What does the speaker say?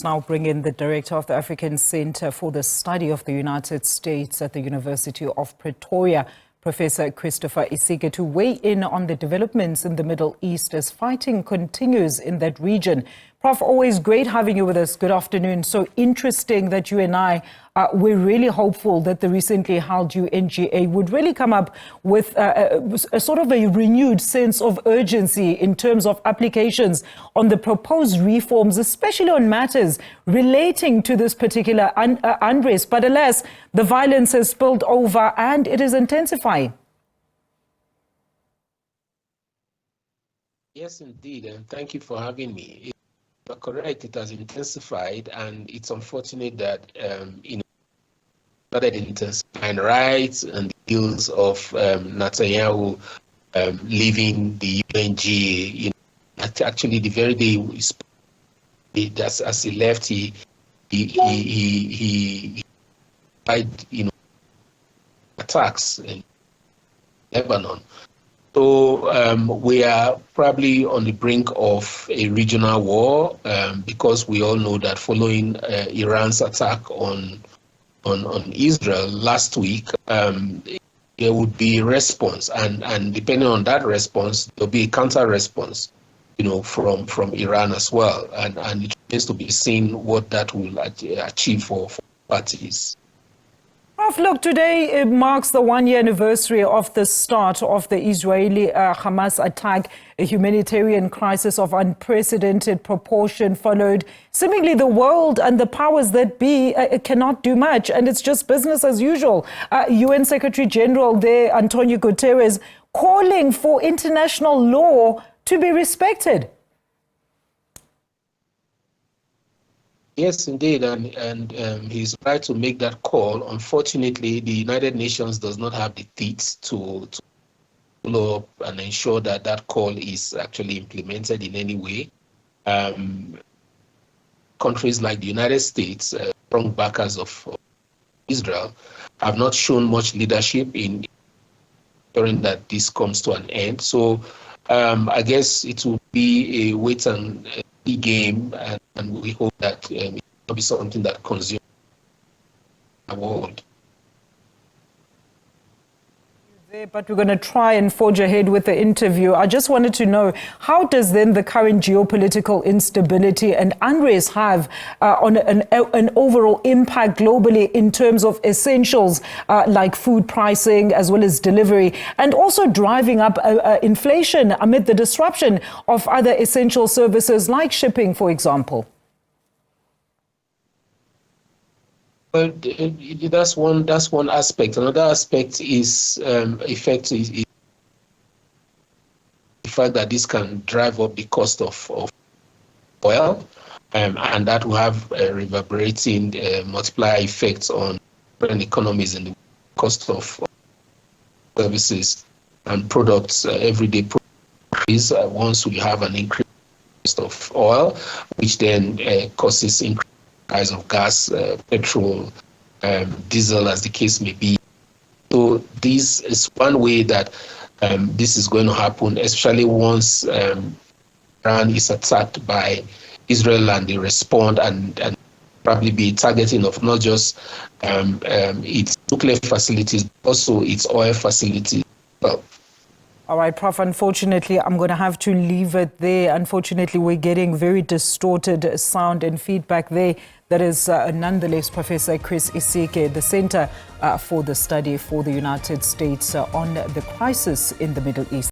Let's now bring in the director of the African Center for the Study of the United States at the University of Pretoria, Professor Christopher Isike, to weigh in on the developments in the Middle East as fighting continues in that region. Prof, always great having you with us. Good afternoon. So interesting that you and I, we're really hopeful that the recently held UNGA would really come up with a sort of a renewed sense of urgency in terms of applications on the proposed reforms, especially on matters relating to this particular unrest. But alas, the violence has spilled over and it is intensifying. Yes, indeed, and thank you for having me. You're correct, it has intensified, and it's unfortunate that started intensifying right and the heels of Netanyahu leaving the UNGA. Actually, the very day as he left, he tried, attacks in Lebanon. So we are probably on the brink of a regional war because we all know that following Iran's attack on Israel last week, there would be a response, and depending on that response, there'll be a counter response, from Iran as well, and it remains to be seen what that will achieve for parties. Prof, look, today it marks the one-year anniversary of the start of the Israeli-Hamas attack. A humanitarian crisis of unprecedented proportion followed. Seemingly the world and the powers that be cannot do much, and it's just business as usual. UN Secretary General there, Antonio Guterres, calling for international law to be respected. Yes, indeed, and he's right to make that call. Unfortunately, the United Nations does not have the teeth to follow up and ensure that that call is actually implemented in any way. Countries like the United States, strong backers of Israel, have not shown much leadership in ensuring that this comes to an end. So I guess it will be a wait and see game, and we hope that it will be something that consumes the world. But we're going to try and forge ahead with the interview. I just wanted to know, how does then the current geopolitical instability and unrest have on an overall impact globally in terms of essentials like food pricing as well as delivery, and also driving up inflation amid the disruption of other essential services like shipping, for example? Well, that's one aspect. Another aspect is the fact that this can drive up the cost of oil, and that will have reverberating multiplier effects on different economies and the cost of services and products, everyday products. Once we have an increase of oil, which then causes increase price of gas, petrol, diesel, as the case may be. So this is one way that this is going to happen, especially once Iran is attacked by Israel and they respond, and probably be targeting of not just its nuclear facilities, but also its oil facilities. All right, Prof, unfortunately, I'm going to have to leave it there. Unfortunately, we're getting very distorted sound and feedback there. That is nonetheless Professor Chris Isike, the Center for the Study for the United States on the crisis in the Middle East.